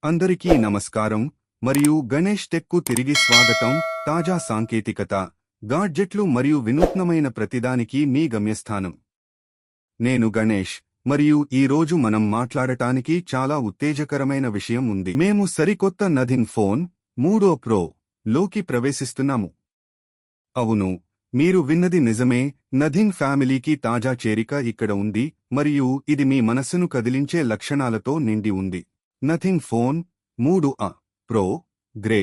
అందరికీ నమస్కారం మరియు గణేష్ టెక్కు తిరిగి స్వాగతం. తాజా సాంకేతికత, గాడ్జెట్లు మరియు వినూత్నమైన ప్రతిదానికి మీ గమ్యస్థానం. నేను గణేష్, మరియు ఈ రోజు మనం మాట్లాడటానికి చాలా ఉత్తేజకరమైన విషయం ఉంది. మేము సరికొత్త నథింగ్ ఫోన్ 3 ప్రో లోకి ప్రవేశిస్తున్నాము. అవును, మీరు విన్నది నిజమే. నథింగ్ ఫ్యామిలీకి తాజా చేరిక ఇక్కడ ఉంది, మరియు ఇది మీ మనస్సును కదిలించే లక్షణాలతో నిండి ఉంది. నథింగ్ ఫోన్ 3 ప్రో గ్రే,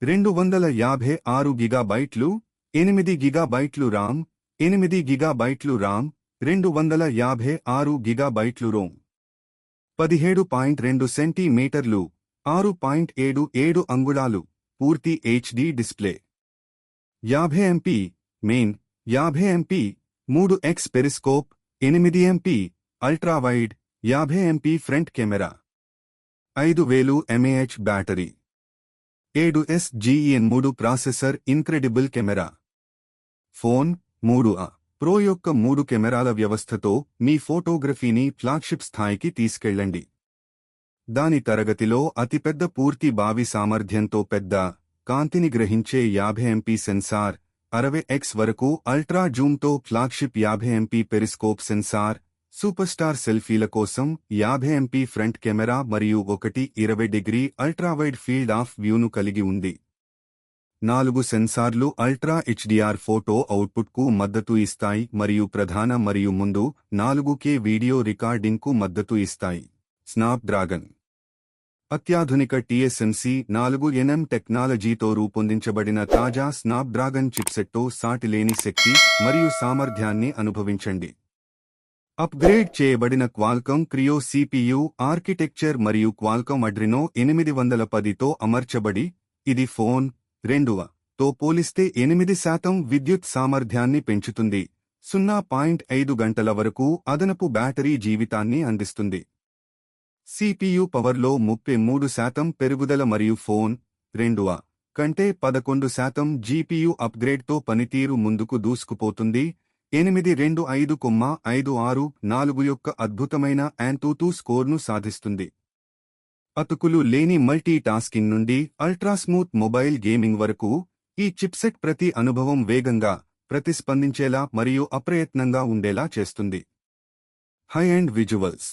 256 గిగాబైట్లు, 8 గిగాబైట్లు ర్యామ్, 8 గిగాబైట్లు ర్యామ్, 256 గిగాబైట్లు రోమ్, 17.2 సెంటీమీటర్లు, 6.77 అంగుళాలు, పూర్తి HD display, 50 MP main, 50 MP 3x periscope, 8 MP ultrawide, 50 MP front camera, 5000 mAh battery, 7s Gen 3 processor, incredible camera. Phone 3 pro యొక్క 3 కెమెరాల వ్యవస్థతో మీ ఫోటోగ్రఫీని ఫ్లాగ్షిప్ స్థాయికి తీసుకెళ్లండి. దాని తరగతిలో అతిపెద్ద పూర్తి భావి సామర్థ్యంతో పెద్ద, కాంతిని గ్రహించే 50 ఎంపీ సెన్సార్, 60x వరకు అల్ట్రా జూమ్తో flagship 50 MP periscope sensor, super star సెల్ఫీల కోసం 50 ఎంపీ ఫ్రంట్ కెమెరా మరియు 120° అల్ట్రావైడ్ ఫీల్డ్ ఆఫ్ వ్యూను కలిగి ఉంది. 4 సెన్సార్లు అల్ట్రా హెచ్డిఆర్ ఫోటో అవుట్పుట్కు మద్దతు ఇస్తాయి మరియు ప్రధాన మరియు ముందు 4K వీడియో రికార్డింగ్కు మద్దతు ఇస్తాయి. స్నాప్డ్రాగన్ అత్యాధునిక TSMC 4nm టెక్నాలజీతో రూపొందించబడిన తాజా స్నాప్డ్రాగన్ చిప్సెట్తో సాటిలేని శక్తి మరియు సామర్థ్యాన్ని అనుభవించండి. అప్గ్రేడ్ చేయబడిన క్వాల్కమ్ క్రియో CPU ఆర్కిటెక్చర్ మరియు క్వాల్కమ్ అడ్రినో 810తో అమర్చబడి, ఇది ఫోన్ 2తో పోలిస్తే 8% విద్యుత్ సామర్థ్యాన్ని పెంచుతుంది, 0.5 గంటల వరకు అదనపు బ్యాటరీ జీవితాన్ని అందిస్తుంది. CPU పవర్లో 33% పెరుగుదల మరియు ఫోన్ 2 కంటే 11% GPU అప్గ్రేడ్తో పనితీరు ముందుకు దూసుకుపోతుంది. 825,564 యొక్క అద్భుతమైన AnTuTu స్కోర్ను సాధిస్తుంది. అతుకులు లేని మల్టీ టాస్కింగ్ నుండి అల్ట్రాస్మూత్ మొబైల్ గేమింగ్ వరకు, ఈ చిప్సెట్ ప్రతి అనుభవం వేగంగా, ప్రతిస్పందించేలా మరియు అప్రయత్నంగా ఉండేలా చేస్తుంది. High end visuals.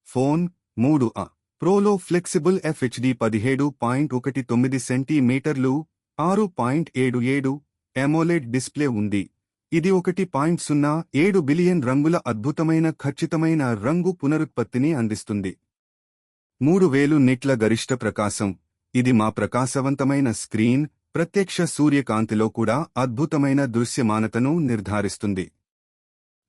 ఫోన్ 3 ప్రోలో ఫ్లెక్సిబుల్ FHD 17.19 సెంటీమీటర్లు, 6.77 AMOLED డిస్ప్లే ఉంది. ఇది 1.07 బిలియన్ రంగుల అద్భుతమైన ఖచ్చితమైన రంగు పునరుత్పత్తిని అందిస్తుంది. 3000 నిట్ల గరిష్ట ప్రకాశం. ఇది మా ప్రకాశవంతమైన స్క్రీన్, ప్రత్యక్ష సూర్యకాంతిలో కూడా అద్భుతమైన దృశ్యమానతను నిర్ధారిస్తుంది.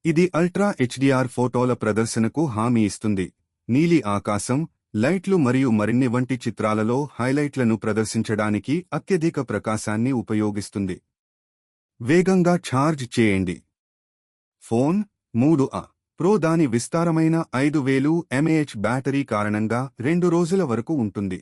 ఇది అల్ట్రా హెచ్డిఆర్ ఫోటోల ప్రదర్శనకు హామీ ఇస్తుంది. నీలి ఆకాశం, లైట్లు మరియు మరిన్ని వంటి చిత్రాలలో హైలైట్లను ప్రదర్శించడానికి అత్యధిక ప్రకాశాన్ని ఉపయోగిస్తుంది. వేగంగా ఛార్జ్ చేయండి. ఫోన్ 3 ప్రో దాని విస్తారమైన 5000 mAh బ్యాటరీ కారణంగా 2 రోజుల వరకు ఉంటుంది.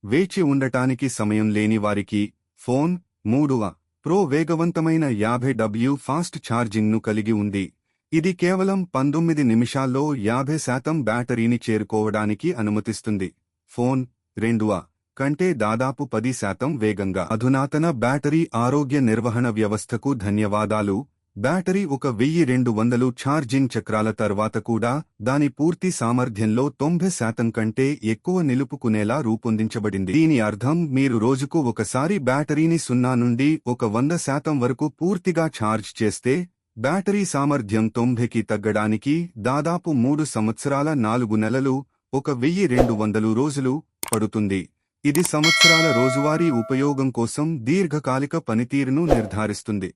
వేచి ఉండటానికి సమయం లేని వారికి, ఫోన్ 3 ప్రో వేగవంతమైన 50W ఫాస్ట్ ఛార్జింగ్ను కలిగి ఉంది. ఇది కేవలం 19 నిమిషాల్లో 50% బ్యాటరీని చేరుకోవడానికి అనుమతిస్తుంది. ఫోన్ 2 కంటే దాదాపు 10% వేగంగా. అధునాతన బ్యాటరీ ఆరోగ్య నిర్వహణ వ్యవస్థకు ధన్యవాదాలు. బ్యాటరీ 1200 ఛార్జింగ్ చక్రాల తర్వాత కూడా దాని పూర్తి సామర్థ్యంలో 90% కంటే ఎక్కువ నిలుపుకునేలా రూపొందించబడింది. దీని అర్థం మీరు రోజుకు ఒకసారి బ్యాటరీని 0 నుండి 100% వరకు పూర్తిగా ఛార్జ్ చేస్తే, బ్యాటరీ సామర్థ్యం 90కి తగ్గడానికి దాదాపు 3 సంవత్సరాల 4 నెలలు, 1200 రోజులు పడుతుంది. ఇది సంవత్సరాల రోజువారీ ఉపయోగం కోసం దీర్ఘకాలిక పనితీరును నిర్ధారిస్తుంది.